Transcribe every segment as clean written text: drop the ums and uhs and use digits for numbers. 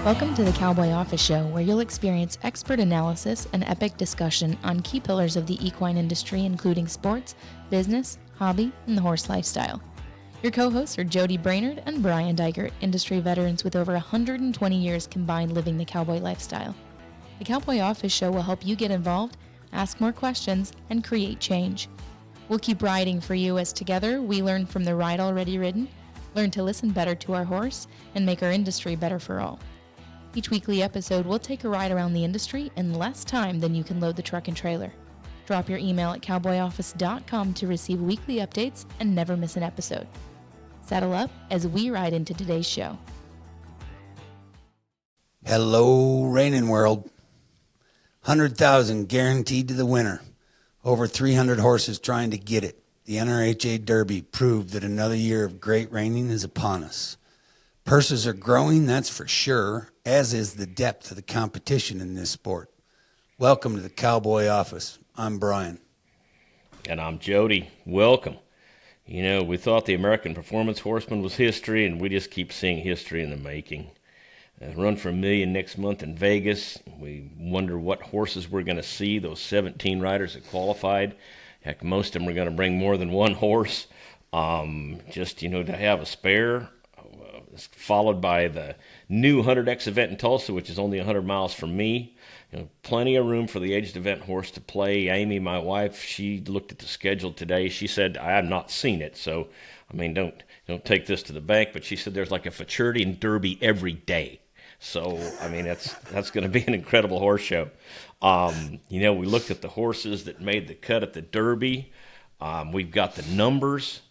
Welcome to the Cowboy Office Show, where you'll experience expert analysis and epic discussion on key pillars of the equine industry, including sports, business, hobby, and the horse lifestyle. Your co-hosts are Jody Brainerd and Brian Dykert, industry veterans with over 120 years combined living the cowboy lifestyle. The Cowboy Office Show will help you get involved, ask more questions, and create change. We'll keep riding for you as together we learn from the ride already ridden, learn to listen better to our horse, and make our industry better for all. Each weekly episode will take a ride around the industry in less time than you can load the truck and trailer. Drop your email at cowboyoffice.com to receive weekly updates and never miss an episode. Saddle up as we ride into today's show. Hello, reining world. 100,000 guaranteed to the winner. Over 300 horses trying to get it. The NRHA Derby proved that another year of great reining is upon us. Purses are growing, that's for sure, as is the depth of the competition in this sport. Welcome to the Cowboy Office. I'm Brian. And I'm Jody. Welcome. You know, we thought the American Performance Horseman was history, and we just keep seeing history in the making. Run for $1 million next month in Vegas. We wonder what horses we're going to see, those 17 riders that qualified. Heck, most of them are going to bring more than one horse. To have a spare. Followed by the new 100X event in Tulsa, which is only 100 miles from me. Plenty of room for the aged event horse to play. Amy, my wife, she looked at the schedule today. She said, I have not seen it, so, don't take this to the bank, but she said there's like a futurity and derby every day. So, that's going to be an incredible horse show. We looked at the horses that made the cut at the Derby. We've got the numbers.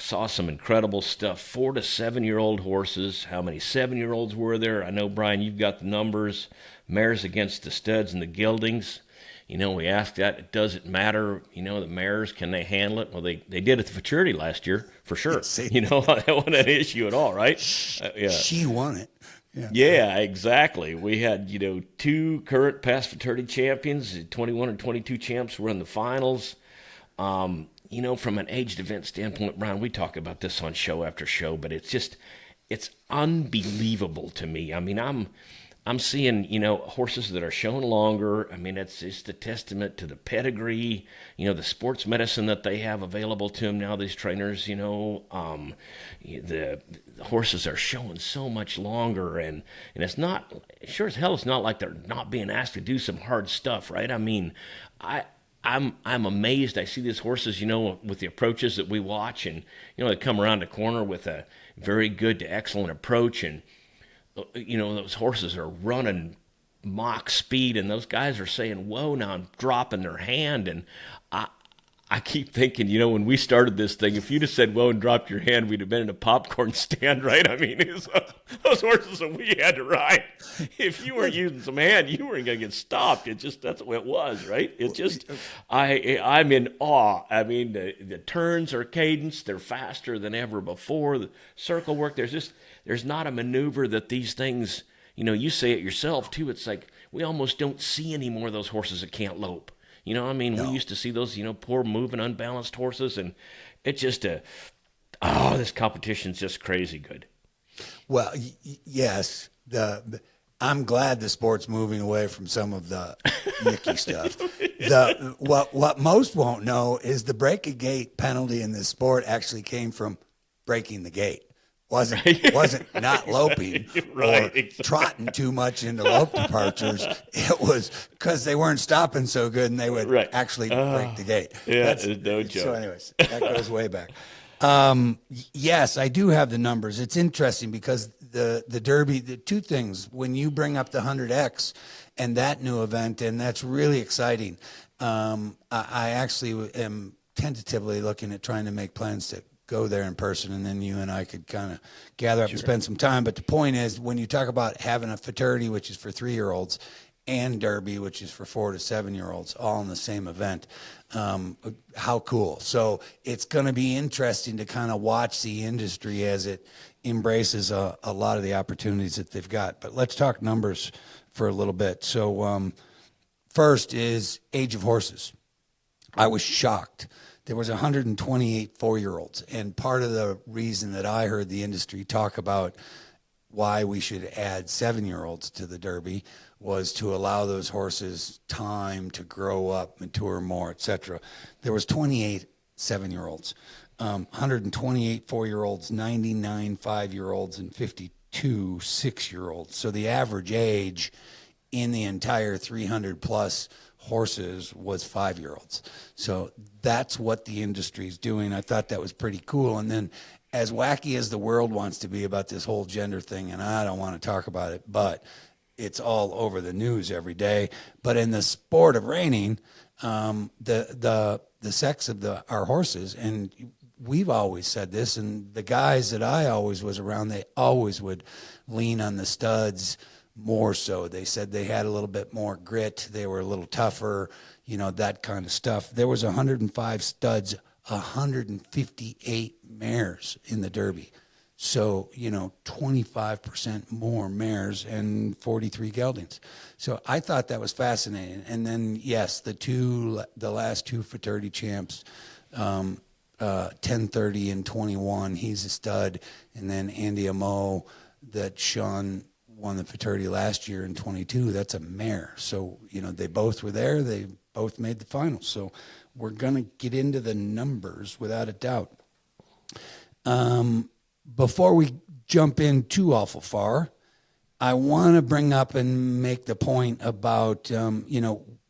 Saw some incredible stuff. 4 to 7-year-old horses. How many 7-year-olds were there? I know, Brian, you've got the numbers. Mares against the studs and the geldings. We asked that. It doesn't matter. The mares, can they handle it? Well, they did at the futurity last year, for sure. That wasn't an issue at all, right? Yeah. She won it. Yeah, exactly. We had, 2 current past futurity champions. 21 and 22 champs were in the finals. From an aged event standpoint, Brian, we talk about this on show after show, but it's unbelievable to me. I'm seeing, horses that are shown longer. It's just a testament to the pedigree, the sports medicine that they have available to them now, these trainers, the horses are showing so much longer, and it's not, sure as hell, it's not like they're not being asked to do some hard stuff, right? I'm amazed. I see these horses, with the approaches that we watch, and, they come around the corner with a very good to excellent approach, and, those horses are running mock speed, and those guys are saying, whoa, now I'm dropping their hand, and I keep thinking, when we started this thing, if you'd have said, whoa, and dropped your hand, we'd have been in a popcorn stand, right? Those horses that we had to ride, if you weren't using some hand, you weren't going to get stopped. That's what it was, right? I'm in awe. The turns are cadenced. They're faster than ever before. The circle work, there's not a maneuver that these things, you say it yourself, too. It's like we almost don't see any more of those horses that can't lope. No. We used to see those, poor moving, unbalanced horses, and it's just this competition's just crazy good. Well, yes, I'm glad the sport's moving away from some of the yucky stuff. What most won't know is the break a gate penalty in this sport actually came from breaking the gate. Wasn't not loping or trotting too much into lope departures. It was because they weren't stopping so good, and they would actually break the gate. Yeah, no joke. So anyways, that goes way back. Yes, I do have the numbers. It's interesting because the Derby, the two things, when you bring up the 100X and that new event, and that's really exciting. I actually am tentatively looking at trying to make plans to go there in person, and then you and I could kind of gather up and spend some time. But the point is, when you talk about having a futurity, which is for 3-year-olds, and Derby, which is for 4 to 7-year-olds, all in the same event, how cool. So it's going to be interesting to kind of watch the industry as it embraces a lot of the opportunities that they've got. But let's talk numbers for a little bit. So first is age of horses. I was shocked. There was 128 4-year-olds, and part of the reason that I heard the industry talk about why we should add 7-year-olds to the Derby was to allow those horses time to grow up, mature more, etc. There was 28 7-year-olds, 128 4-year-olds, 99 5-year-olds, and 52 6-year-olds. So the average age in the entire 300 plus horses was 5-year-olds. So that's what the industry is doing. I thought that was pretty cool. And then, as wacky as the world wants to be about this whole gender thing, and I don't want to talk about it, but it's all over the news every day. But in the sport of reining, the sex of our horses, and we've always said this, and the guys that I always was around, they always would lean on the studs more so. They said they had a little bit more grit, they were a little tougher, that kind of stuff. There was 105 studs, 158 mares in the Derby. So, 25% more mares and 43 geldings. So I thought that was fascinating. And then, yes, the last two fraternity champs, 1030 and 21, he's a stud. And then Andy Amo, that Sean won the fraternity last year in 22, that's a mare. So, they both were there. They both made the finals. So we're going to get into the numbers without a doubt. Before we jump in too awful far, I want to bring up and make the point about,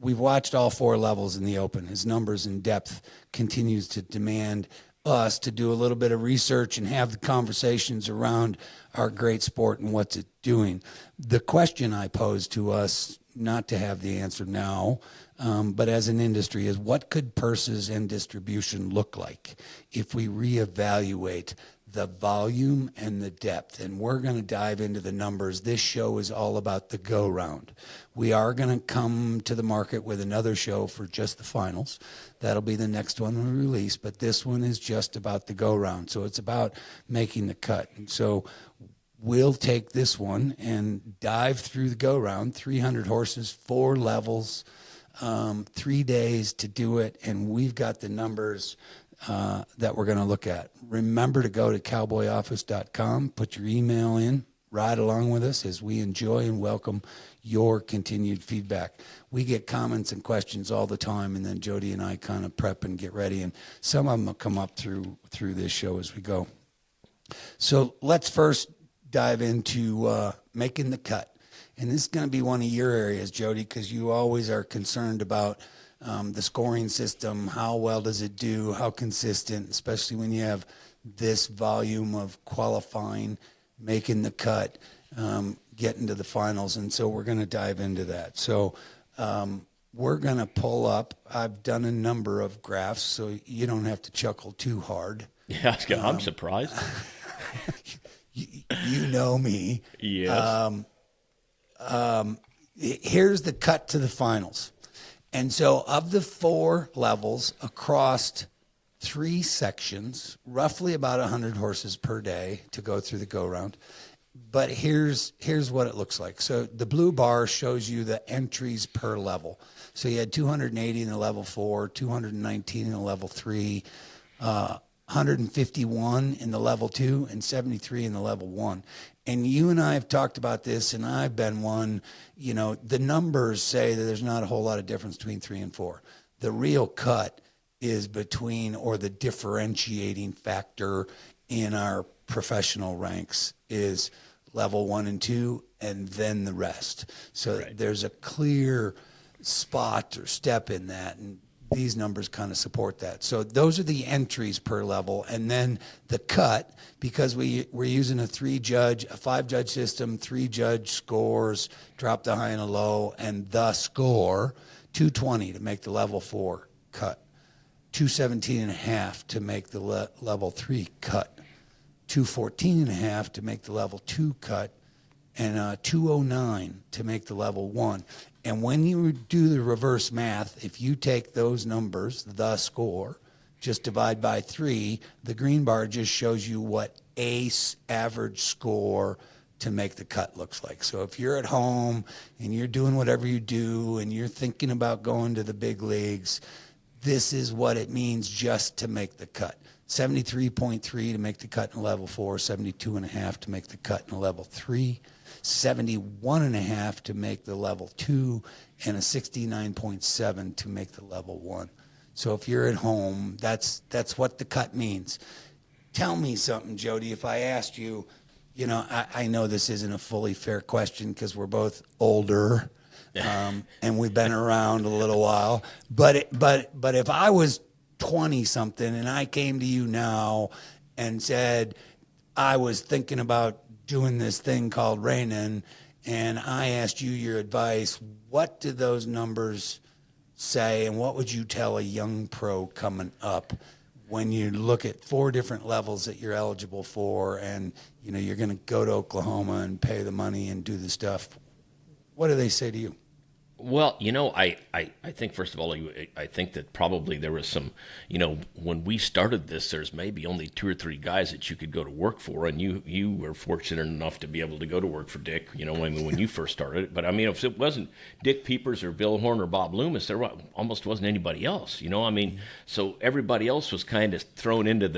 we've watched all 4 levels in the Open. His numbers and depth continues to demand us to do a little bit of research and have the conversations around our great sport and what's it doing. The question I pose to us, not to have the answer now, but as an industry, is what could purses and distribution look like if we reevaluate the volume and the depth? And we're going to dive into the numbers. This show is all about the go round. We are going to come to the market with another show for just the finals. That'll be the next one we release, but this one is just about the go round. So it's about making the cut. And so we'll take this one and dive through the go round, 300 horses, 4 levels, 3 days to do it. And we've got the numbers that we're going to look at. Remember to go to cowboyoffice.com, put your email in, ride along with us as we enjoy and welcome your continued feedback. We get comments and questions all the time, and then Jody and I kind of prep and get ready, and some of them will come up through this show as we go. So let's first dive into making the cut. And this is going to be one of your areas, Jody, because you always are concerned about the scoring system. How well does it do? How consistent, especially when you have this volume of qualifying, making the cut, getting to the finals. And so we're going to dive into that. So we're going to pull up. I've done a number of graphs, so you don't have to chuckle too hard. Yeah, I'm surprised. You know me. Yes. Here's the cut to the finals. And so of the 4 levels across 3 sections, roughly about 100 horses per day to go through the go-round. But here's what it looks like. So the blue bar shows you the entries per level. So you had 280 in the level 4, 219 in the level 3, 151 in the level 2, and 73 in the level 1. And you and I have talked about this, and I've been one, the numbers say that there's not a whole lot of difference between 3 and 4. The real cut is between, or the differentiating factor in our professional ranks is level 1 and 2, and then the rest. So right. There's a clear spot or step in that, and these numbers kind of support that. So those are the entries per level. And then the cut, because we're using a 5-judge system, 3-judge scores, drop the high and a low, and the score, 220 to make the level 4 cut, 217.5 to make the level 3 cut, 214.5 to make the level 2 cut, and 209 to make the level 1. And when you do the reverse math, if you take those numbers, the score, just divide by 3, the green bar just shows you what average score to make the cut looks like. So if you're at home and you're doing whatever you do and you're thinking about going to the big leagues, this is what it means just to make the cut. 73.3 to make the cut in a level 4, 72.5 to make the cut in a level 3, 71.5 to make the level 2, and a 69.7 to make the level 1. So if you're at home, that's what the cut means. Tell me something, Jody. If I asked you, I know this isn't a fully fair question because we're both older, and we've been around a little while. But if I was 20 something and I came to you now and said I was thinking about doing this thing called reining, and I asked you your advice, what do those numbers say, and what would you tell a young pro coming up when you look at 4 different levels that you're eligible for, and you're going to go to Oklahoma and pay the money and do the stuff? What do they say to you? Well, I think, first of all, I think that probably there was some, when we started this, there's maybe only 2 or 3 guys that you could go to work for, and you were fortunate enough to be able to go to work for Dick, when you first started it. But, if it wasn't Dick Peepers or Bill Horn or Bob Loomis, there almost wasn't anybody else, So everybody else was kind of thrown into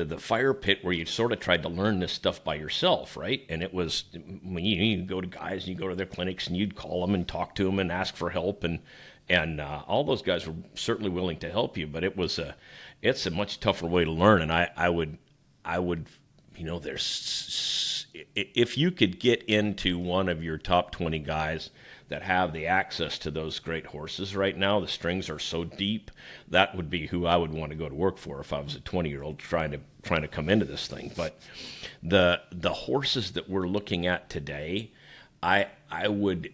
the fire pit where you sort of tried to learn this stuff by yourself, right? And it was when you go to guys and you go to their clinics and you'd call them and talk to them and ask for help, and all those guys were certainly willing to help you, but it's a much tougher way to learn. And I would there's, if you could get into one of your top 20 guys that have the access to those great horses right now, the strings are so deep, that would be who I would want to go to work for if I was a 20-year-old trying to come into this thing. But the horses that we're looking at today, I would,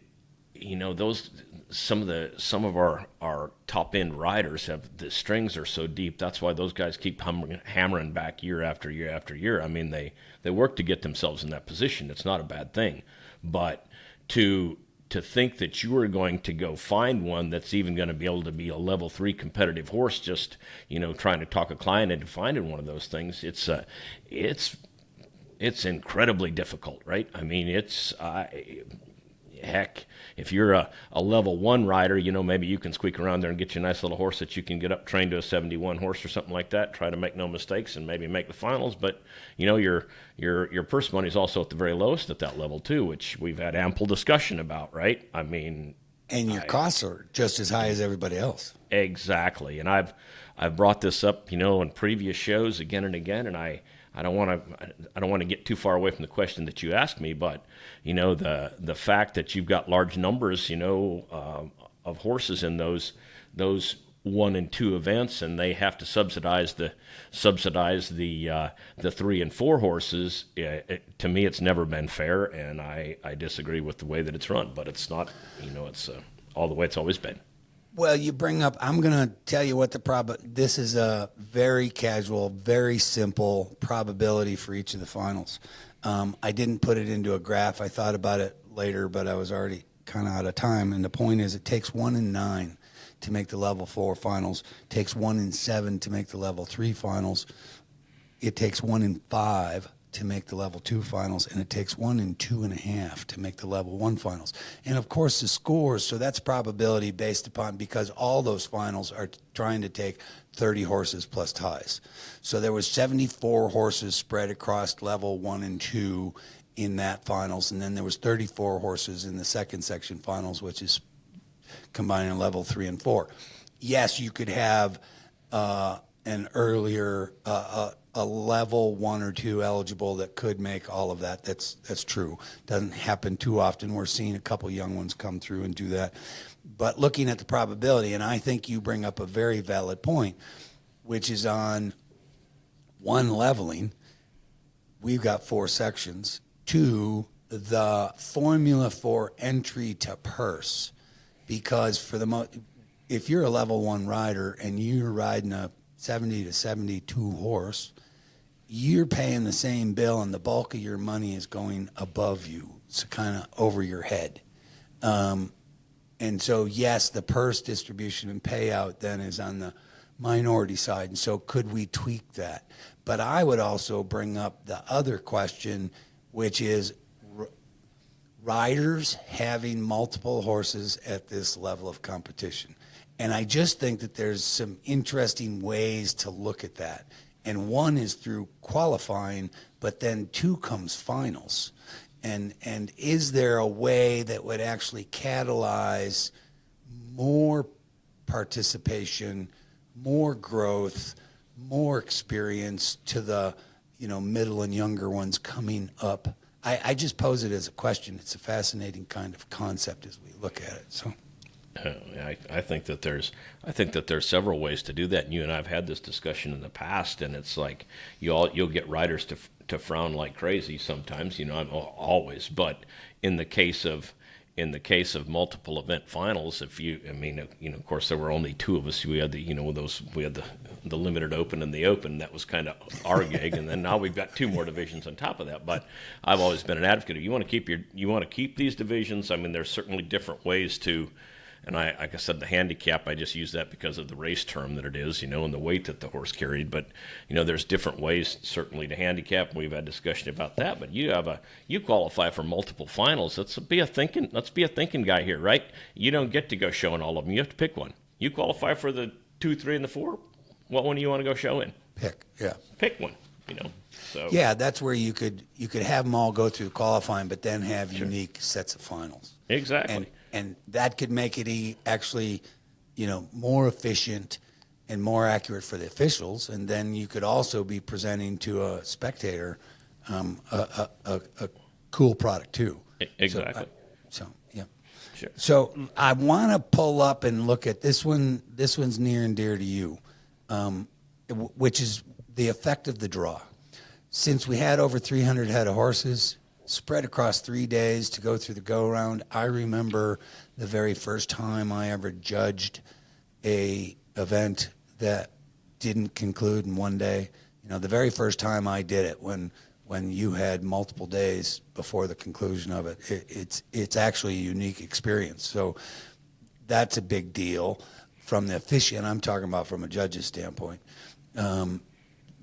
those some of our top end riders have, the strings are so deep. That's why those guys keep hammering back year after year after year. They work to get themselves in that position. It's not a bad thing, but to think that you are going to go find one that's even going to be able to be a level 3 competitive horse, just trying to talk a client into finding one of those things, it's incredibly difficult, right? Heck, if you're a level 1 rider, maybe you can squeak around there and get you a nice little horse that you can get up trained to a 71 horse or something like that, try to make no mistakes and maybe make the finals. But your purse money is also at the very lowest at that level too, which we've had ample discussion about, right? And your costs are just as high as everybody else. Exactly. And I've brought this up, in previous shows again and again, and I don't want to get too far away from the question that you asked me, but the fact that you've got large numbers, of horses in those 1 and 2 events, and they have to subsidize the 3 and 4 horses. To me, it's never been fair, and I disagree with the way that it's run. But it's not, it's all the way it's always been. Well, you bring up, I'm going to tell you what this is a very casual, very simple probability for each of the finals. I didn't put it into a graph. I thought about it later, but I was already kind of out of time. And the point is, it takes 1 in 9 to make the level 4 finals. It takes 1 in 7 to make the level 3 finals. It takes 1 in 5 to make the level 2 finals, and it takes 1 in 2.5 to make the level 1 finals. And of course the scores, so that's probability based upon, because all those finals are trying to take 30 horses plus ties. So there was 74 horses spread across level 1 and 2 in that finals, and then there was 34 horses in the second section finals, which is combining level 3 and 4. Yes, you could have an earlier a level 1 or 2 eligible that could make all of that. That's true. Doesn't happen too often. We're seeing a couple young ones come through and do that. But looking at the probability, and I think you bring up a very valid point, which is on 1, leveling. We've got 4 sections. 2, the formula for entry to purse, because for if you're a level 1 rider and you're riding a 70 to 72 horse, you're paying the same bill, and the bulk of your money is going above you, so kind of over your head. And so, yes, the purse distribution and payout then is on the minority side, and so could we tweak that? But I would also bring up the other question, which is riders having multiple horses at this level of competition. And I just think that there's some interesting ways to look at that. and one is through qualifying, but then two comes finals. And is there a way that would actually catalyze more participation, more growth, more experience to the middle and younger ones coming up? I just pose it as a question. It's a fascinating kind of concept as we look at it. So. I think that there's several ways to do that, and you and I have had this discussion in the past, and it's like you'll get riders to frown like crazy sometimes, I'm always, but in the case of multiple event finals, of course there were only two of us. We had the limited open and the open. That was kind of our gig, and then now we've got two more divisions on top of that. But I've always been an advocate of you want to keep these divisions. I mean, there's certainly different ways to. And like I said, the handicap, I just use that because of the race term that it is, and the weight that the horse carried. But, there's different ways certainly to handicap. We've had discussion about that. But you qualify for multiple finals. Let's be a thinking guy here, right? You don't get to go show in all of them. You have to pick one. You qualify for the 2, 3, and the 4. What one do you want to go show in? Pick one. So yeah, that's where you could have them all go through qualifying, but then have unique sets of finals. Exactly. And that could make it actually, more efficient and more accurate for the officials. And then you could also be presenting to a spectator a cool product too. Exactly. So yeah. Sure. So I want to pull up and look at this one. This one's near and dear to you, which is the effect of the draw. Since we had over 300 head of horses spread across 3 days to go through the go-round, I remember the very first time I ever judged a event that didn't conclude in one day. The very first time I did it, when you had multiple days before the conclusion of it, it's actually a unique experience. So that's a big deal from the officiant. I'm talking about from a judge's standpoint.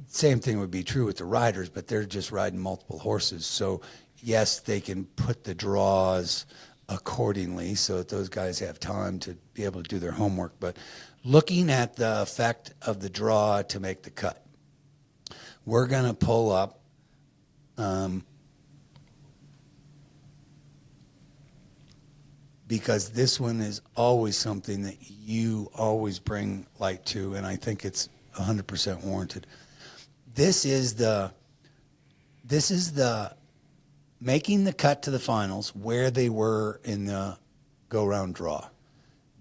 Same thing would be true with the riders, but they're just riding multiple horses. So yes, they can put the draws accordingly so that those guys have time to be able to do their homework. But looking at the effect of the draw to make the cut, we're going to pull up because this one is always something that you always bring light to, and I think it's 100% warranted. This is the making the cut to the finals where they were in the go-round draw.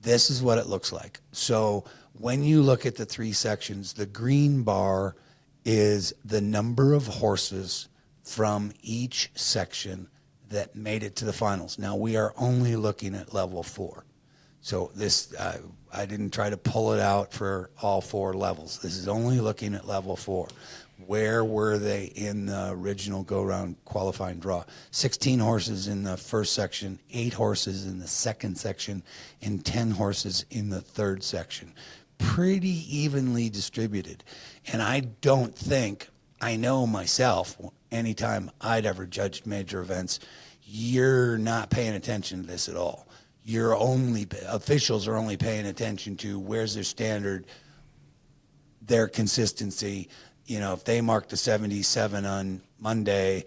This is what it looks like. So when you look at the three sections, the green bar is the number of horses from each section that made it to the finals. Now, we are only looking at level 4. So this, I didn't try to pull it out for all 4 levels. This is only looking at level 4. Where were they in the original go-round qualifying draw? 16 horses in the first section, 8 horses in the second section, and 10 horses in the third section. Pretty evenly distributed. And I don't think, I know myself, anytime I'd ever judged major events, you're not paying attention to this at all. Officials are only paying attention to where's their standard, their consistency. If they marked a 77 on Monday,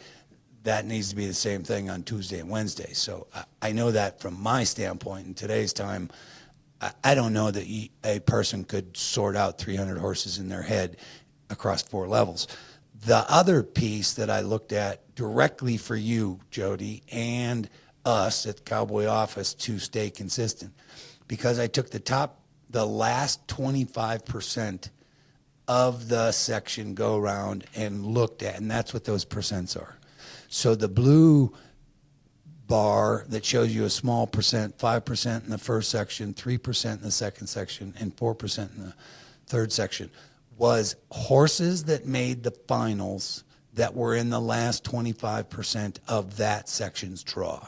that needs to be the same thing on Tuesday and Wednesday. So I know that from my standpoint in today's time, I don't know that a person could sort out 300 horses in their head across 4 levels. The other piece that I looked at directly for you, Jody, and us at the Cowboy office to stay consistent, because I took the last 25% of the section go round and looked at, and that's what those percents are. So the blue bar that shows you a small percent, 5% in the first section, 3% in the second section, and 4% in the third section, was horses that made the finals that were in the last 25% of that section's draw.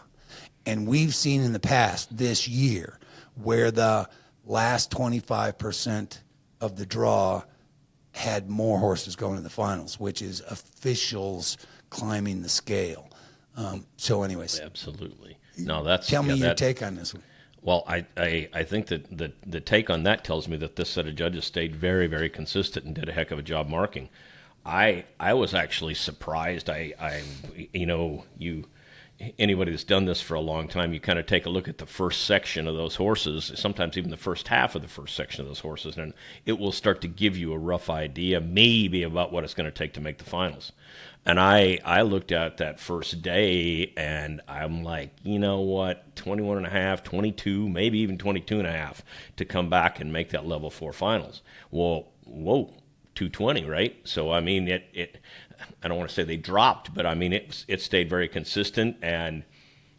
And we've seen in the past this year where the last 25% of the draw had more horses going to the finals, which is officials climbing the scale. So anyways. Absolutely. No, that's... Tell me your take on this one. Well, I think that the take on that tells me that this set of judges stayed very, very consistent and did a heck of a job marking. I was actually surprised. Anybody that's done this for a long time, you kind of take a look at the first section of those horses, sometimes even the first half of the first section of those horses, and it will start to give you a rough idea maybe about what it's going to take to make the finals. And I looked at that first day, and I'm like, you know what, 21 and a half, 22, maybe even 22 and a half to come back and make that level 4 finals. Well, whoa, 220, right? So, I mean, I don't want to say they dropped, but I mean, it stayed very consistent. And,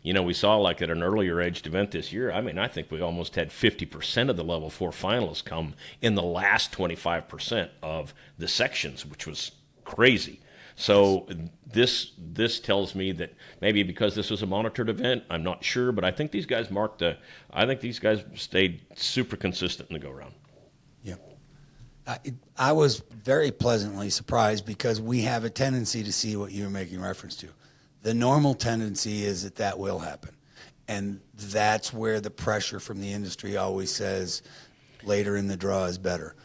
we saw like at an earlier aged event this year, I mean, I think we almost had 50% of the level 4 finalists come in the last 25% of the sections, which was crazy. So this tells me that maybe because this was a monitored event, I'm not sure, but I think these guys stayed super consistent in the go-round. Yeah. I was very pleasantly surprised because we have a tendency to see what you're making reference to. The normal tendency is that will happen. And that's where the pressure from the industry always says later in the draw is better.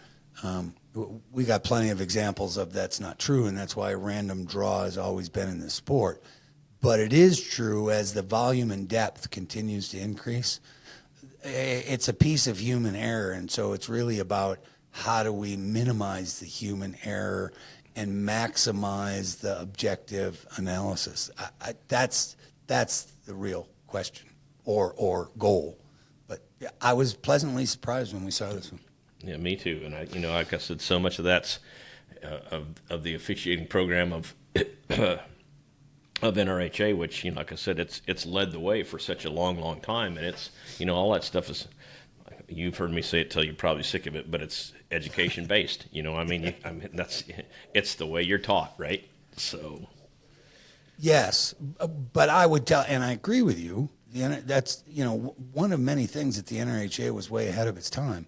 We got plenty of examples of that's not true, and that's why a random draw has always been in the sport. But it is true as the volume and depth continues to increase. It's a piece of human error, and so it's really about how do we minimize the human error and maximize the objective analysis. That's the real question or goal. But I was pleasantly surprised when we saw this one. Yeah, me too. And like I said, so much of that's of the officiating program of NRHA, which like I said, it's led the way for such a long time, and it's all that stuff is. You've heard me say it till you're probably sick of it, but it's education based. It's the way you're taught, right? So. Yes, but I would tell, and I agree with you. That's one of many things that the NRHA was way ahead of its time.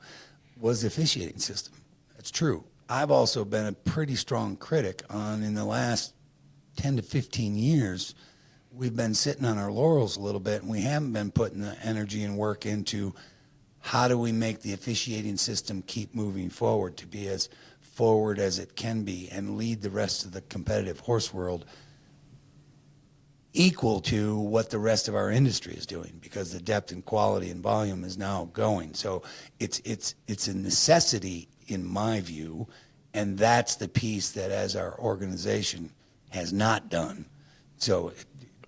Was the officiating system. That's true. I've also been a pretty strong critic in the last 10 to 15 years, we've been sitting on our laurels a little bit, and we haven't been putting the energy and work into how do we make the officiating system keep moving forward to be as forward as it can be and lead the rest of the competitive horse world equal to what the rest of our industry is doing, because the depth and quality and volume is now going. So it's a necessity in my view, and that's the piece that as our organization has not done. So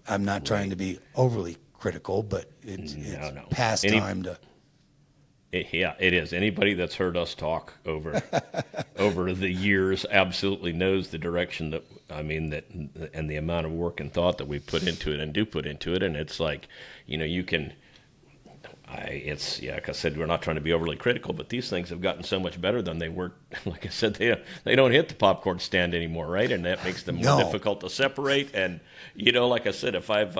I'm not trying to be overly critical, but it's past time to. It is. Anybody that's heard us talk over the years absolutely knows the direction that and the amount of work and thought that we put into it and do put into it. And it's like, you can. Like I said, we're not trying to be overly critical, but these things have gotten so much better than they were. Like I said, they don't hit the popcorn stand anymore, right? And that makes them more difficult to separate. And like I said, if I've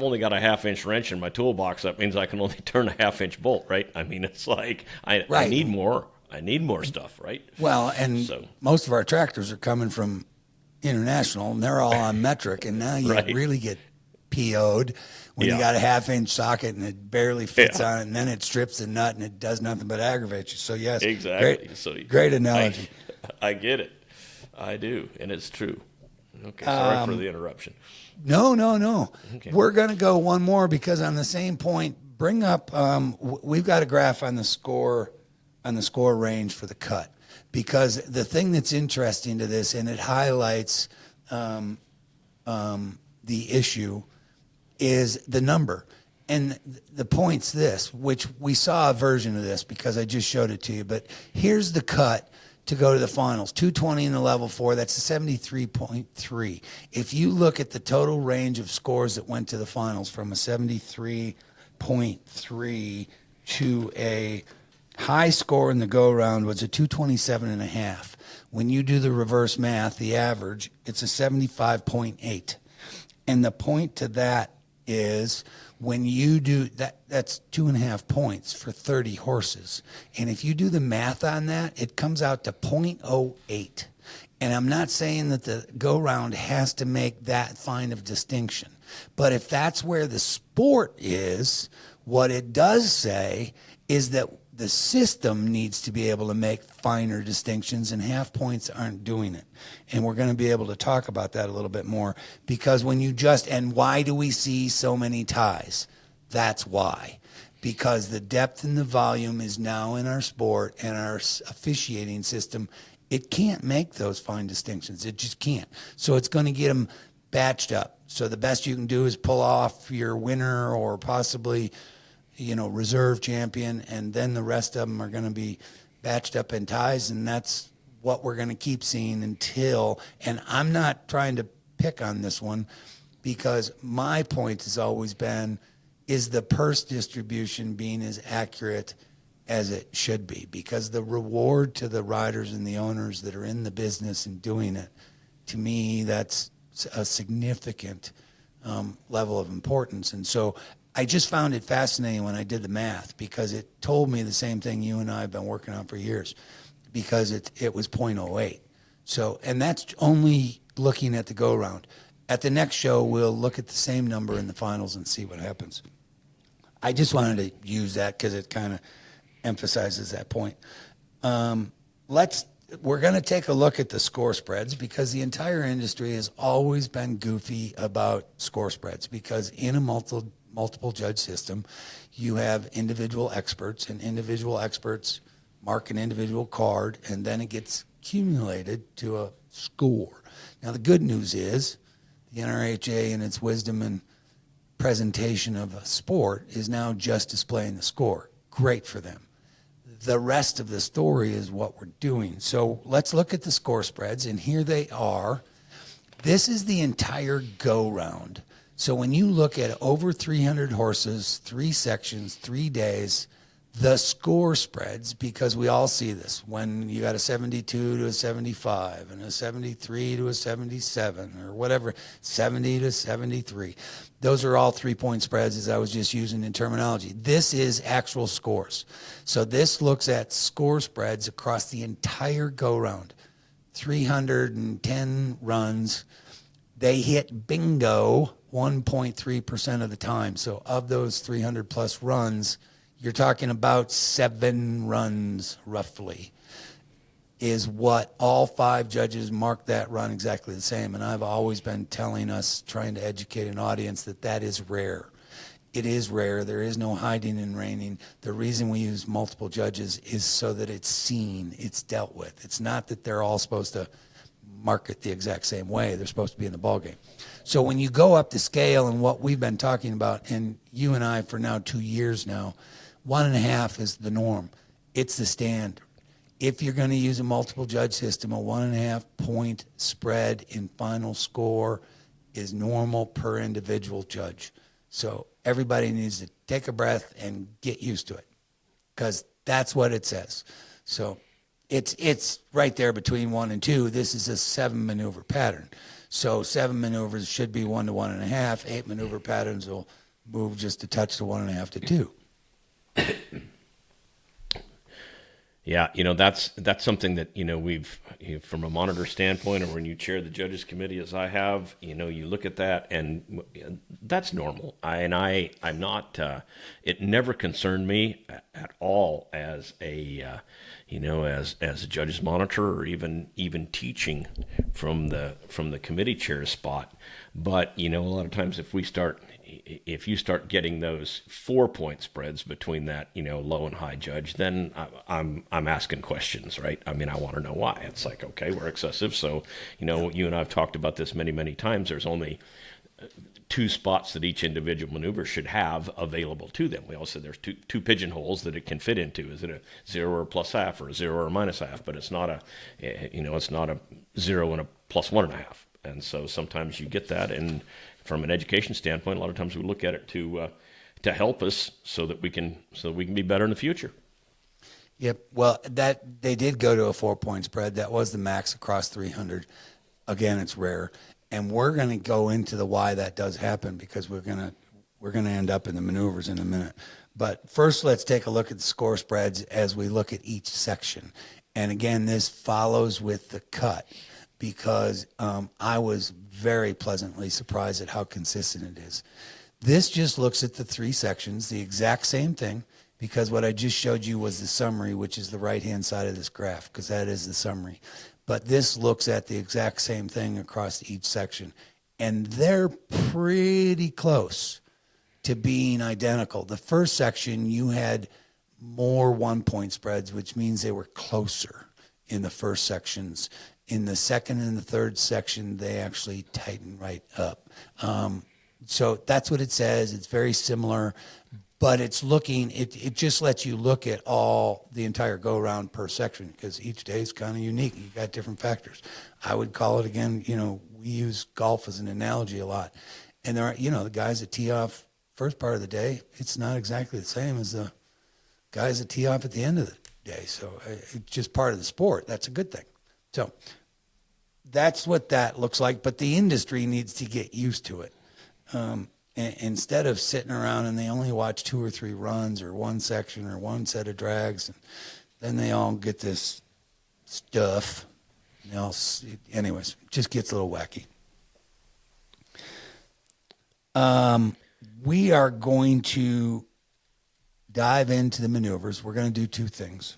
only got a 1/2-inch wrench in my toolbox, that means I can only turn a 1/2-inch bolt, right? I mean, it's like I need more. I need more stuff, right? Well, and most of our tractors are coming from international, and they're all on metric, and now you really get PO'd when you got a 1/2-inch socket and it barely fits on it, and then it strips the nut and it does nothing but aggravate you. So yes, exactly. Great analogy. I get it. I do, and it's true. Okay, sorry for the interruption. No. Okay. We're going to go one more because on the same point, bring up. We've got a graph on the score range for the cut, because the thing that's interesting to this, and it highlights the issue, is the number. And the point's this, which we saw a version of this because I just showed it to you, but here's the cut to go to the finals. 220 in the level 4, that's a 73.3. If you look at the total range of scores that went to the finals from a 73.3 to a high score in the go-round was a 227.5. When you do the reverse math, the average, it's a 75.8. And the point to that is when you do that, that's 2.5 points for 30 horses. And if you do the math on that, it comes out to 0.08. And I'm not saying that the go-round has to make that fine of distinction. But if that's where the sport is, what it does say is that the system needs to be able to make finer distinctions, and half points aren't doing it. And we're going to be able to talk about that a little bit more, because when you and why do we see so many ties? That's why. Because the depth and the volume is now in our sport, and our officiating system, it can't make those fine distinctions. It just can't. So it's going to get them batched up. So the best you can do is pull off your winner, or possibly, reserve champion, and then the rest of them are going to be batched up in ties, and that's what we're going to keep seeing until, and I'm not trying to pick on this one, because my point has always been, is the purse distribution being as accurate as it should be? Because the reward to the riders and the owners that are in the business and doing it, to me, that's a significant level of importance. And so I just found it fascinating when I did the math, because it told me the same thing you and I have been working on for years, because it was 0.08. So, and that's only looking at the go round. At the next show, we'll look at the same number in the finals and see what happens. I just wanted to use that because it kind of emphasizes that point. We're going to take a look at the score spreads, because the entire industry has always been goofy about score spreads, because in a multiple judge system, you have individual experts, and individual experts mark an individual card, and then it gets accumulated to a score. Now, the good news is the NRHA, in its wisdom and presentation of a sport, is now just displaying the score. Great for them. The rest of the story is what we're doing. So let's look at the score spreads, and here they are. This is the entire go round. So when you look at over 300 horses, 3 sections, 3 days, the score spreads, because we all see this, when you got a 72 to a 75 and a 73 to a 77 or whatever, 70 to 73. Those are all 3-point spreads, as I was just using in terminology. This is actual scores. So this looks at score spreads across the entire go round. 310 runs. They hit bingo 1.3% of the time. So of those 300 plus runs, you're talking about 7 runs roughly is what all 5 judges marked that run exactly the same. And I've always been telling us, trying to educate an audience, that is rare. It is rare. There is no hiding and reining. The reason we use multiple judges is so that it's seen, it's dealt with. It's not that they're all supposed to mark it the exact same way. They're supposed to be in the ballgame. So when you go up the scale, and what we've been talking about, and you and I for now 2 years now, 1.5 is the norm. It's the standard. If you're going to use a multiple judge system, a 1.5 point spread in final score is normal per individual judge. So everybody needs to take a breath and get used to it, because that's what it says. So it's right there between 1 and 2. This is a 7 maneuver pattern. So 7 maneuvers should be 1 to 1.5. 8 maneuver patterns will move just a touch to 1.5 to 2. Yeah, that's something that, we've, from a monitor standpoint, or when you chair the judges committee, as I have, you look at that, and that's normal. I'm not, it never concerned me at all as a, as a judges monitor, or even teaching from the committee chair spot. But, a lot of times if you start getting those 4-point spreads between that, low and high judge, then I'm asking questions, right? I mean, I want to know why. It's like, okay, we're excessive. So, you and I have talked about this many, many times. There's only 2 spots that each individual maneuver should have available to them. We also, there's two pigeonholes that it can fit into. Is it a 0 or a plus half, or a 0 or a minus half? But it's not it's not a 0 and a plus 1.5. And so sometimes you get that, and from an education standpoint, a lot of times we look at it to help us so that we can be better in the future. Yep. Well, that they did go to a 4-point spread. That was the max across 300. Again, it's rare, and we're going to go into the why that does happen, because we're going to end up in the maneuvers in a minute. But first, let's take a look at the score spreads as we look at each section. And again, this follows with the cut, because I was very pleasantly surprised at how consistent it is. This just looks at the 3 sections, the exact same thing, because what I just showed you was the summary, which is the right-hand side of this graph, because that is the summary. But this looks at the exact same thing across each section, and they're pretty close to being identical. The first section, you had more 1-point spreads, which means they were closer in the first sections. In the second and the third section, they actually tighten right up. So that's what it says. It's very similar, but it's looking, it just lets you look at all the entire go around per section, because each day is kind of unique. You got different factors. I would call it, again, we use golf as an analogy a lot. And there are, the guys that tee off first part of the day, it's not exactly the same as the guys that tee off at the end of the day. So it's just part of the sport. That's a good thing. So that's what that looks like, but the industry needs to get used to it. Instead of sitting around and they only watch 2 or 3 runs or one section or one set of drags, and then they all get this stuff. Anyways, it just gets a little wacky. We are going to dive into the maneuvers. We're going to do 2 things.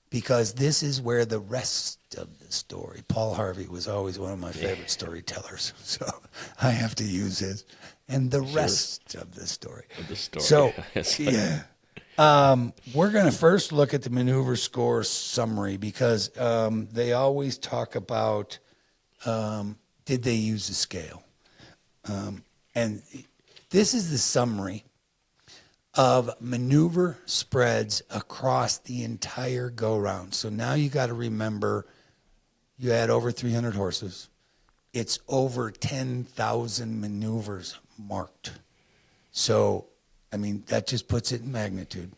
Because this is where the rest of the story. Paul Harvey was always one of my favorite storytellers, so I have to use his. And the rest of the story. So, yeah. We're going to first look at the maneuver score summary, because they always talk about did they use a scale. And this is the summary of maneuver spreads across the entire go-round. So now you got to remember, you had over 300 horses. It's over 10,000 maneuvers marked. So, that just puts it in magnitude.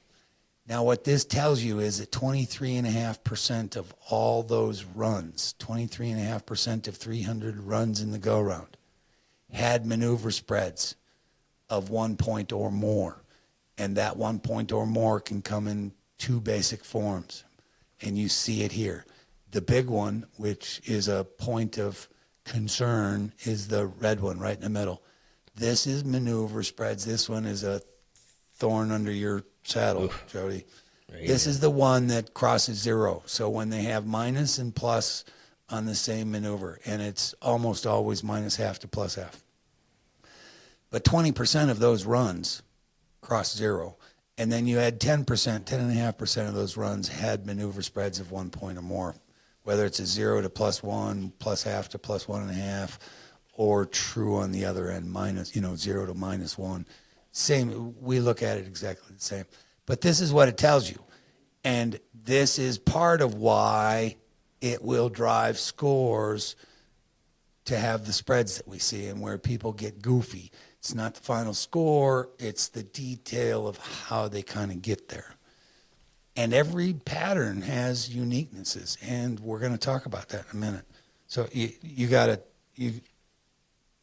Now, what this tells you is that 23.5% of all those runs, 23.5% of 300 runs in the go-round, had maneuver spreads of 1 point or more. And that 1 point or more can come in 2 basic forms. And you see it here. The big one, which is a point of concern, is the red one right in the middle. This is maneuver spreads. This one is a thorn under your saddle, oof, Jody. This is the one that crosses 0. So when they have minus and plus on the same maneuver, and it's almost always minus half to plus half. But 20% of those runs cross 0. And then you had 10%, 10.5% of those runs had maneuver spreads of 1 point or more, whether it's a 0 to +1, plus half to +1.5, or true on the other end, minus, 0 to -1. Same, we look at it exactly the same. But this is what it tells you. And this is part of why it will drive scores to have the spreads that we see and where people get goofy. It's not the final score, it's the detail of how they kind of get there. And every pattern has uniquenesses, and we're going to talk about that in a minute. So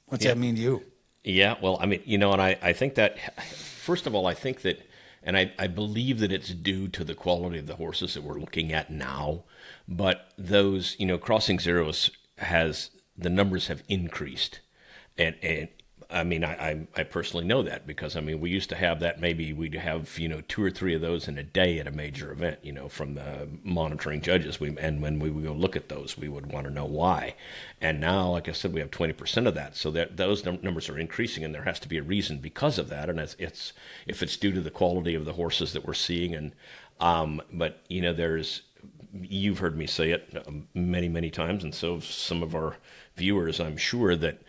what's that mean to you? Yeah, well, and I think that, first of all, I think that, and I believe that it's due to the quality of the horses that we're looking at now, but those, crossing zeros the numbers have increased. And I personally know that because, we used to have that, maybe we'd have, 2 or 3 of those in a day at a major event, from the monitoring judges. And when we would go look at those, we would want to know why. And now, like I said, we have 20% of that. So those numbers are increasing, and there has to be a reason because of that. And if it's due to the quality of the horses that we're seeing. And, but, you've heard me say it many, many times. And so some of our viewers, I'm sure that,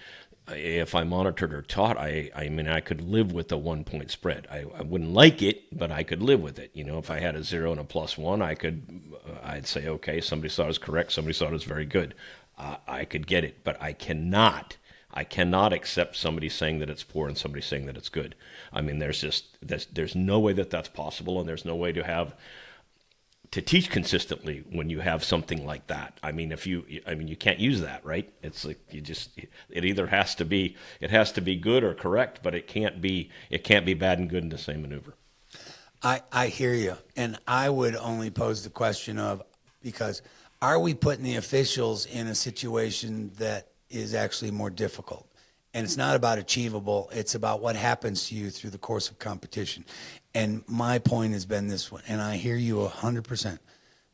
if I monitored or taught, I could live with a 1 point spread. I wouldn't like it, but I could live with it. If I had a 0 and a +1, I'd say, okay, somebody thought it was correct, somebody thought it was very good. I could get it, but I cannot accept somebody saying that it's poor and somebody saying that it's good. There's no way that that's possible, and there's no way to teach consistently when you have something like that. You can't use that, right? It's like it either has to be good or correct, but it can't be bad and good in the same maneuver. I hear you. And I would only pose the question of, because are we putting the officials in a situation that is actually more difficult? And it's not about achievable. It's about what happens to you through the course of competition. And my point has been this one, and I hear you 100%.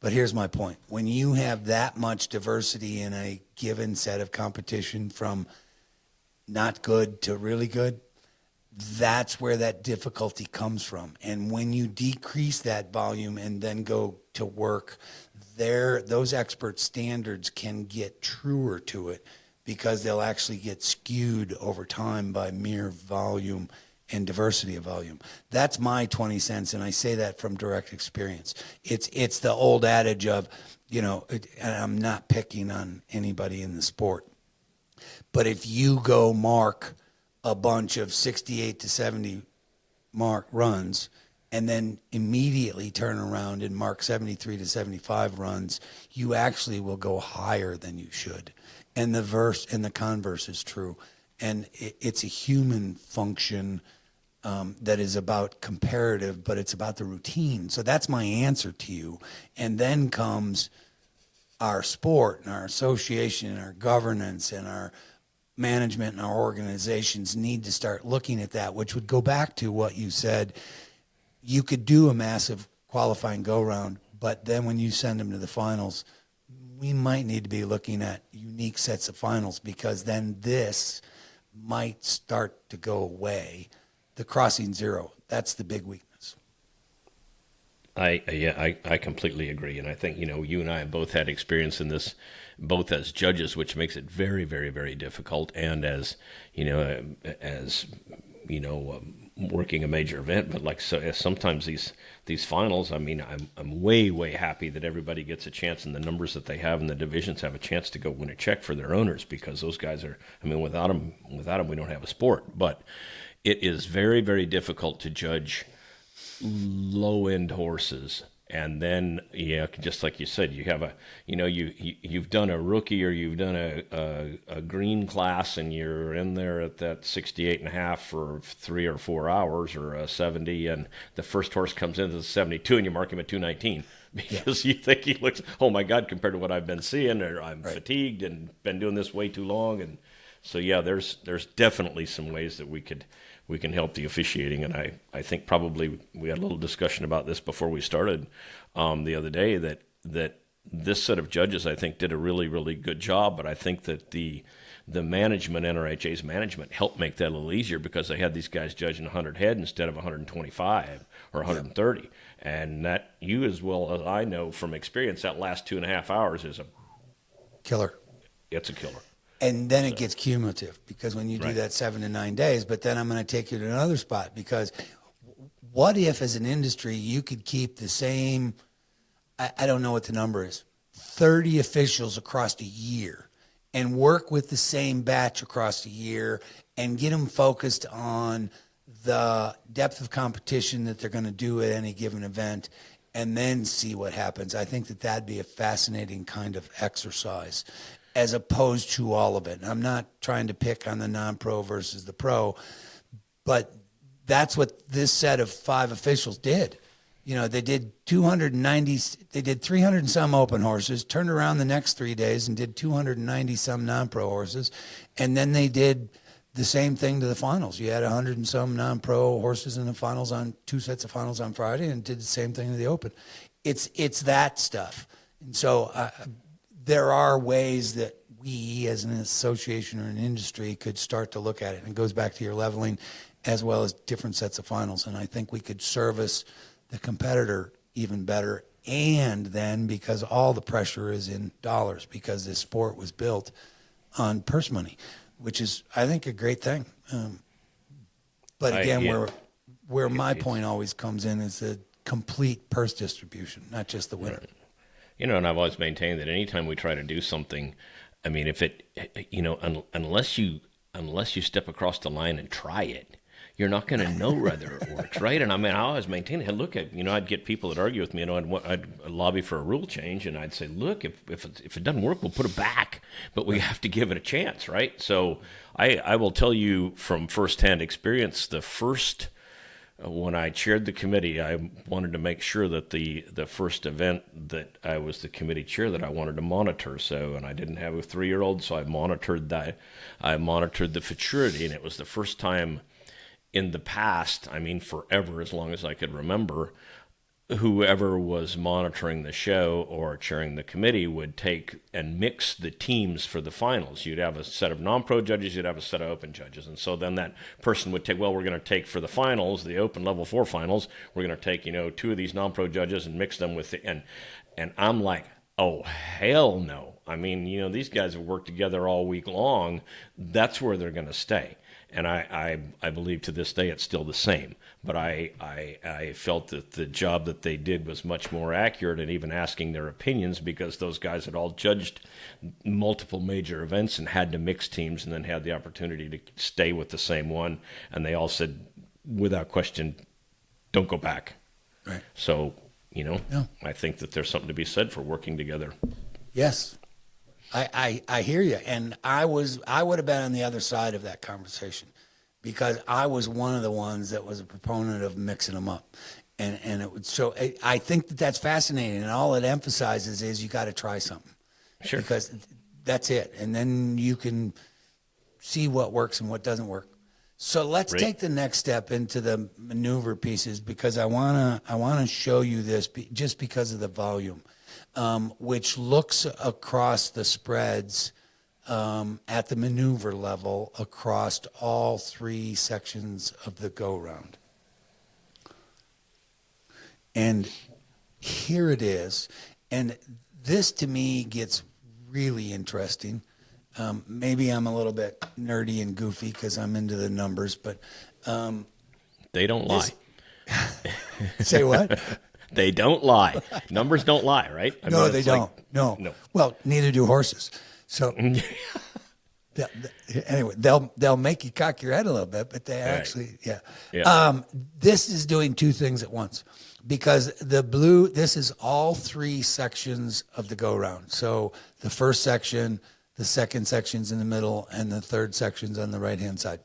But here's my point. When you have that much diversity in a given set of competition, from not good to really good, that's where that difficulty comes from. And when you decrease that volume and then go to work, those expert standards can get truer to it, because they'll actually get skewed over time by mere volume and diversity of volume. That's my 20 cents, and I say that from direct experience. It's the old adage of, and I'm not picking on anybody in the sport, but if you go mark a bunch of 68 to 70 mark runs and then immediately turn around and mark 73 to 75 runs, you actually will go higher than you should. And the converse is true. And it's a human function that is about comparative, but it's about the routine. So that's my answer to you. And then comes our sport and our association and our governance and our management and our organizations need to start looking at that, which would go back to what you said. You could do a massive qualifying go-round, but then when you send them to the finals, we might need to be looking at unique sets of finals, because then this might start to go away. The crossing zero, that's the big weakness. I completely agree. And I think, you and I have both had experience in this, both as judges, which makes it very, very, very difficult, and as working a major event. But sometimes these finals, I'm way, way happy that everybody gets a chance, and the numbers that they have and the divisions have a chance to go win a check for their owners, because those guys are, without them, we don't have a sport. But it is very, very difficult to judge low-end horses. And then, just like you said, you have you've done a rookie, or you've done a green class, and you're in there at that 68.5 for 3 or 4 hours, or a 70, and the first horse comes into the 72, and you mark him at 219 because you think he looks, oh my God, compared to what I've been seeing, or I'm fatigued and been doing this way too long. And so, there's definitely some ways that we can help the officiating. And I think probably we had a little discussion about this before we started the other day, that this set of judges, I think, did a really, really good job. But I think that the management, NRHA's management, helped make that a little easier, because they had these guys judging 100 head instead of 125 or 130. Yep. And that, you as well as I know from experience, that last 2.5 hours is a killer. It's a killer. And then it gets cumulative, because when you do that 7 to 9 days, but then I'm going to take you to another spot, because what if as an industry you could keep the same, I don't know what the number is, 30 officials across a year, and work with the same batch across a year and get them focused on the depth of competition that they're going to do at any given event, and then see what happens. I think that that'd be a fascinating kind of exercise, as opposed to all of it. And I'm not trying to pick on the non-pro versus the pro, but that's what this set of 5 officials did. They did 290, they did 300 and some open horses, turned around the next 3 days and did 290 some non-pro horses. And then they did the same thing to the finals. You had 100 and some non-pro horses in the finals, on 2 sets of finals on Friday, and did the same thing to the Open. It's that stuff. And so there are ways that we as an association or an industry could start to look at it. And it goes back to your leveling, as well as different sets of finals. And I think we could service the competitor even better. And then, because all the pressure is in dollars, because this sport was built on purse money, which is, I think, a great thing. But again, where my point always comes in is the complete purse distribution, not just the winner. And I've always maintained that anytime we try to do something, if it, unless you step across the line and try it, you're not going to know whether it works, right? And I always maintain it. Look at, I'd get people that argue with me, I'd lobby for a rule change, and I'd say, look, if it doesn't work, we'll put it back, but we have to give it a chance, right? So I will tell you from firsthand experience, the first when I chaired the committee, I wanted to make sure that the first event that I was the committee chair that I wanted to monitor. So, and I didn't have a 3-year-old, so I monitored that. I monitored the futurity, and it was the first time in the past, I mean forever, as long as I could remember, whoever was monitoring the show or chairing the committee would take and mix the teams for the finals. You'd have a set of non-pro judges, you'd have a set of open judges. And so then that person would take, well, we're going to take for the finals, the open level 4 finals, we're going to take, 2 of these non-pro judges and mix them with the, and I'm like, oh, hell no. I mean, these guys have worked together all week long. That's where they're going to stay. And I believe to this day it's still the same. But I felt that the job that they did was much more accurate, and even asking their opinions, because those guys had all judged multiple major events and had to mix teams and then had the opportunity to stay with the same one. And they all said, without question, don't go back. Right. So, Yeah. I think that there's something to be said for working together. Yes. I hear you. And I would have been on the other side of that conversation, because I was one of the ones that was a proponent of mixing them up. And it would, so I think that's fascinating. And all it emphasizes is you got to try something. Sure. Because that's it. And then you can see what works and what doesn't work. So let's take the next step into the maneuver pieces, because I want to show you this just because of the volume. Which looks across the spreads at the maneuver level across all 3 sections of the go-round. And here it is. And this, to me, gets really interesting. Maybe I'm a little bit nerdy and goofy because I'm into the numbers, but... they don't lie. Say what? They don't lie. Numbers don't lie, right? No, they don't. No. Well, neither do horses. So anyway, they'll make you cock your head a little bit, but they actually, this is doing 2 things at once, because this is all 3 sections of the go round. So the first section, the second section's in the middle, and the third section's on the right-hand side.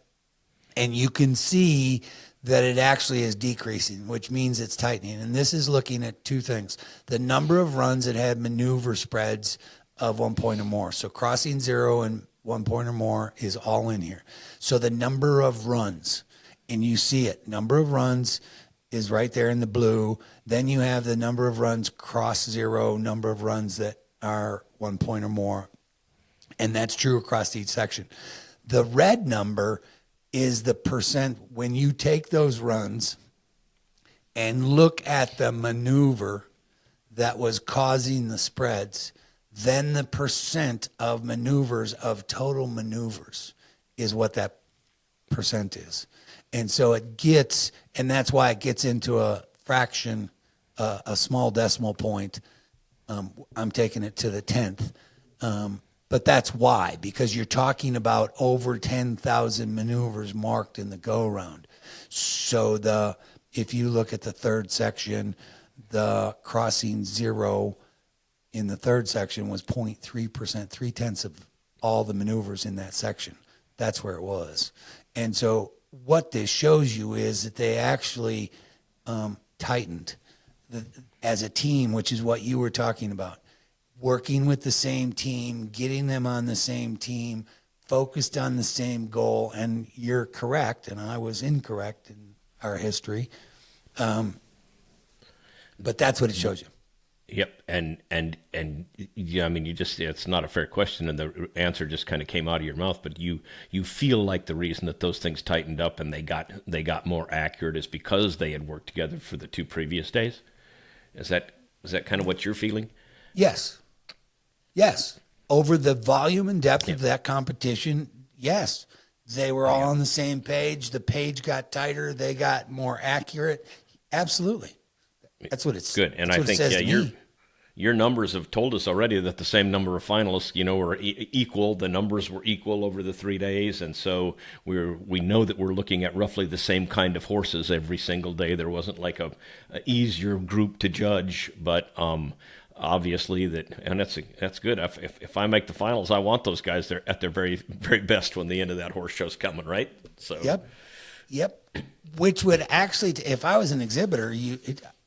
And you can see that it actually is decreasing, which means it's tightening. And this is looking at 2 things. The number of runs that had maneuver spreads of 1 point or more. So crossing 0 and 1 point or more is all in here. So the number of runs, and you see it, number of runs is right there in the blue. Then you have the number of runs cross 0, number of runs that are 1 point or more. And that's true across each section. The red number is the percent when you take those runs and look at the maneuver that was causing the spreads, then the percent of maneuvers of total maneuvers is what that percent is. And so it gets, and that's why it gets into a fraction, a small decimal point. I'm taking it to the 10th. But that's why, because you're talking about over 10,000 maneuvers marked in the go-round. So if you look at the third section, the crossing 0 in the third section was 0.3%, 0.3 of all the maneuvers in that section. That's where it was. And so what this shows you is that they actually tightened as a team, which is what you were talking about. Working with the same team, getting them on the same team, focused on the same goal. And you're correct, and I was incorrect in our history. But that's what it shows you. Yep, and yeah, I mean, it's not a fair question, and the answer just kind of came out of your mouth. But you feel like the reason that those things tightened up and they got more accurate is because they had worked together for the 2 previous days. Is that kind of what you're feeling? Yes. Over the volume and depth of that competition, yes. They were all on the same page. The page got tighter. They got more accurate. Absolutely. That's what it's good. And I think your numbers have told us already that the same number of finalists, were equal. The numbers were equal over the 3 days, and so we know that we're looking at roughly the same kind of horses every single day. There wasn't like a easier group to judge, but obviously and that's good. If I make the finals, I want those guys there at their very, very best when the end of that horse show's coming, right? So yep. Yep. Which would actually, if I was an exhibitor,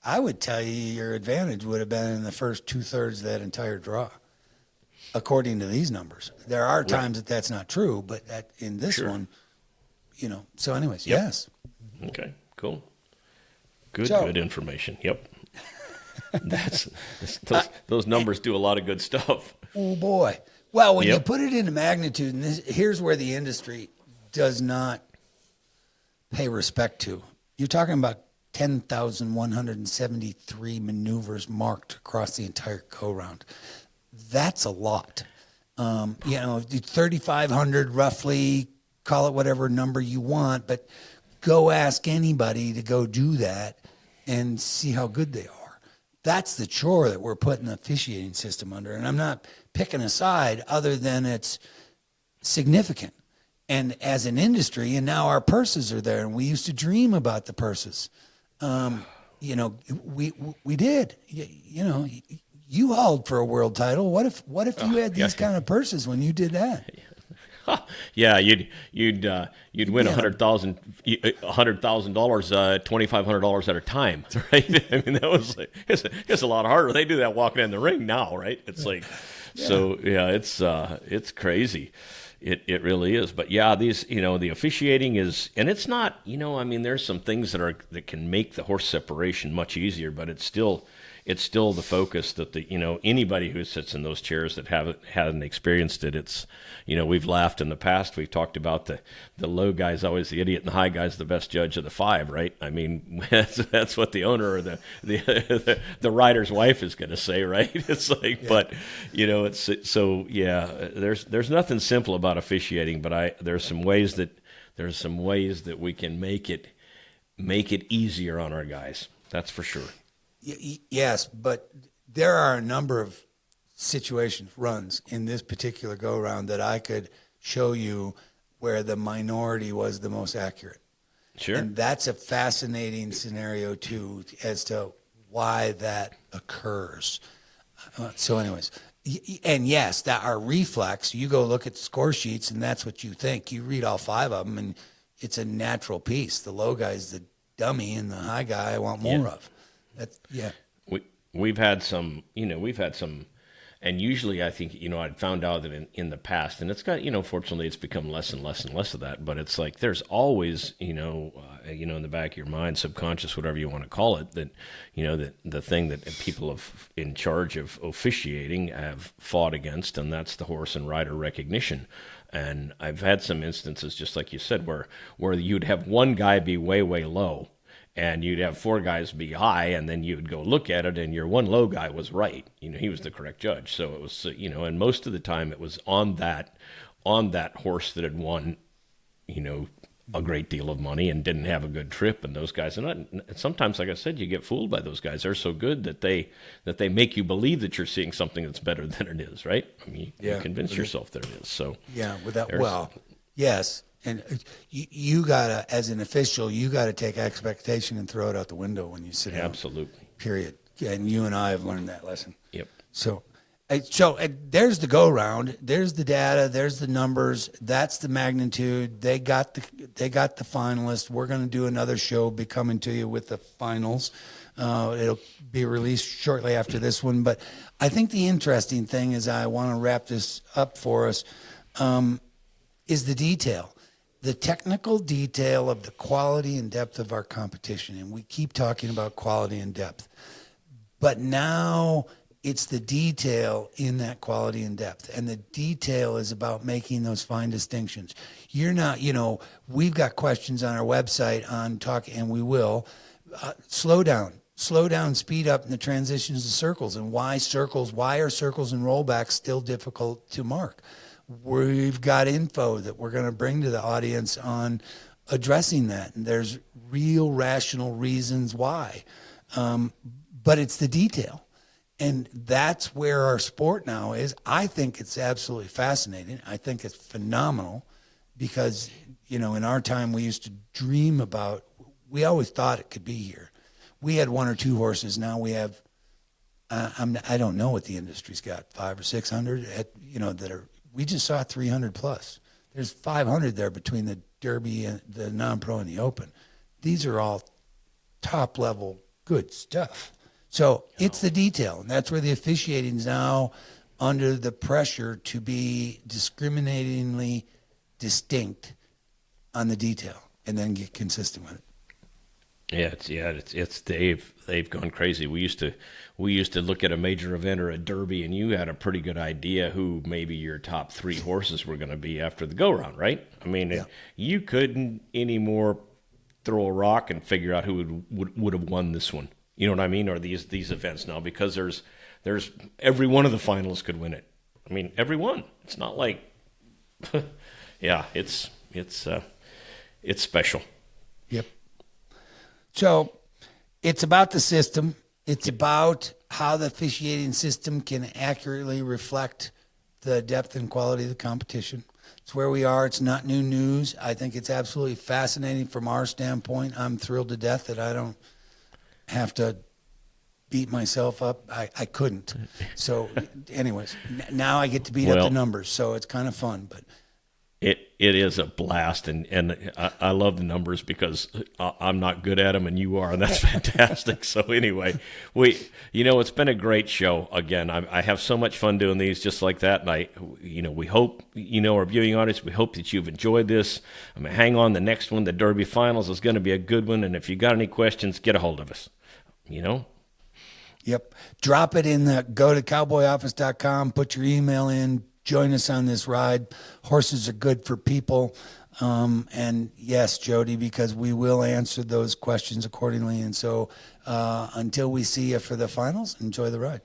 I would tell you your advantage would have been in the first 2/3 of that entire draw, according to these numbers. There are times that that's not true, but in this one, so anyways, Yep. yes. Okay, cool. Good information. Yep. Those numbers do a lot of good stuff. Oh boy. Well, when you put it into magnitude, and here's where the industry does not pay respect to. You're talking about 10,173 maneuvers marked across the entire go-round. That's a lot. 3,500 roughly, call it whatever number you want, but go ask anybody to go do that and see how good they are. That's the chore that we're putting the officiating system under. And I'm not picking a side other than it's significant. And as an industry, and now our purses are there, and we used to dream about the purses. We did. You hauled for a world title. What if you had these kind of purses when you did that? Yeah, you'd win $100,000, $2,500 at a time, right? I mean, that was like it's a lot harder. They do that walking in the ring now, right? It's like, it's crazy. It really is. But yeah, these, the officiating is, and it's not, there's some things that can make the horse separation much easier, but it's still the focus that anybody who sits in those chairs that hadn't experienced it, it's, we've laughed in the past. We've talked about the low guy's always the idiot and the high guy's the best judge of the five, right? I mean, that's what the owner or the rider's wife is going to say, right? It's like, but it's so, there's nothing simple about officiating, but there's some ways that we can make it easier on our guys. That's for sure. Yes, but there are a number of runs in this particular go-round that I could show you where the minority was the most accurate. Sure. And that's a fascinating scenario, too, as to why that occurs. So anyways, and yes, that our reflex, you go look at the score sheets, and that's what you think. You read all five of them, and it's a natural piece. The low guy's the dummy, and the high guy I want more of. We've had some, and usually I think, I'd found out that in the past, and it's got, fortunately it's become less and less and less of that, but it's like there's always, in the back of your mind, subconscious, whatever you want to call it, that, that the thing that people in charge of officiating have fought against, and that's the horse and rider recognition. And I've had some instances, just like you said, where you'd have one guy be way, way low, and you'd have four guys be high, and then you'd go look at it, and your one low guy was right. He was the correct judge. So it was, and most of the time it was on that horse that had won, a great deal of money and didn't have a good trip. And those guys, and sometimes, like I said, you get fooled by those guys. They're so good that they make you believe that you're seeing something that's better than it is, right? I mean, you convince yourself that it is. So yes. And you gotta, as an official, you gotta take expectation and throw it out the window when you sit down. Absolutely. Period. And you and I have learned that lesson. Yep. So there's the go round. There's the data. There's the numbers. That's the magnitude. They got the finalists. We're going to do another show. Be coming to you with the finals. It'll be released shortly after this one. But I think the interesting thing is, I want to wrap this up for us, is the detail. The technical detail of the quality and depth of our competition. And we keep talking about quality and depth. But now it's the detail in that quality and depth. And the detail is about making those fine distinctions. You're not, we've got questions on our website on talk, and we will. Slow down, speed up in the transitions to circles. And why are circles and rollbacks still difficult to mark? We've got info that we're going to bring to the audience on addressing that. And there's real rational reasons why. But it's the detail. And that's where our sport now is. I think it's absolutely fascinating. I think it's phenomenal because, in our time we used to dream about, we always thought it could be here. We had one or two horses. Now we have, I don't know what the industry's got, 500 or 600 that are, we just saw 300 plus. There's 500 there between the Derby, and the non-pro and the Open. These are all top level good stuff. So it's the detail, and that's where the officiating is now under the pressure to be discriminatingly distinct on the detail, and then get consistent with it. It's they've gone crazy. We used to look at a major event or a derby, and you had a pretty good idea who maybe your top 3 horses were going to be after the go round, right? I mean, you couldn't anymore throw a rock and figure out who would have won this one. You know what I mean? Or these events now, because there's every one of the finalists could win it. I mean, every one. It's not like, it's special. Yep. So it's about the system. It's about how the officiating system can accurately reflect the depth and quality of the competition. It's where we are. It's not new news. I think it's absolutely fascinating from our standpoint. I'm thrilled to death that I don't have to beat myself up. I couldn't. So anyways, now I get to beat up the numbers. So it's kind of fun, but It is a blast, and I love the numbers because I'm not good at them, and you are, and that's fantastic. So anyway, it's been a great show. Again, I have so much fun doing these just like that, and we hope, our viewing audience, we hope that you've enjoyed this. I mean, hang on, the next one, the Derby Finals, is going to be a good one, and if you got any questions, get a hold of us. Yep. Drop it in go to cowboyoffice.com, put your email in. Join us on this ride. Horses are good for people. And yes, Jody, because we will answer those questions accordingly. And so until we see you for the finals, enjoy the ride.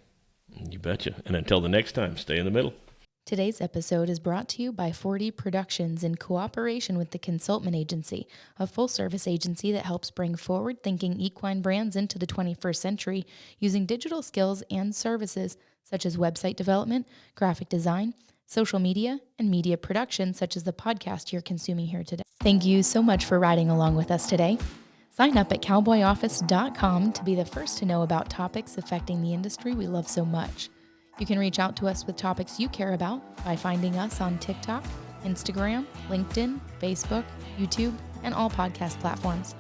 You betcha. And until the next time, stay in the middle. Today's episode is brought to you by 4D Productions in cooperation with the Consultment Agency, a full-service agency that helps bring forward-thinking equine brands into the 21st century using digital skills and services such as website development, graphic design, social media, and media production such as the podcast you're consuming here today. Thank you so much for riding along with us today. Sign up at cowboyoffice.com to be the first to know about topics affecting the industry we love so much. You can reach out to us with topics you care about by finding us on TikTok, Instagram, LinkedIn, Facebook, YouTube, and all podcast platforms.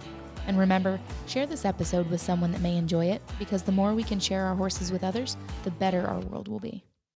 And remember, share this episode with someone that may enjoy it, because the more we can share our horses with others, the better our world will be.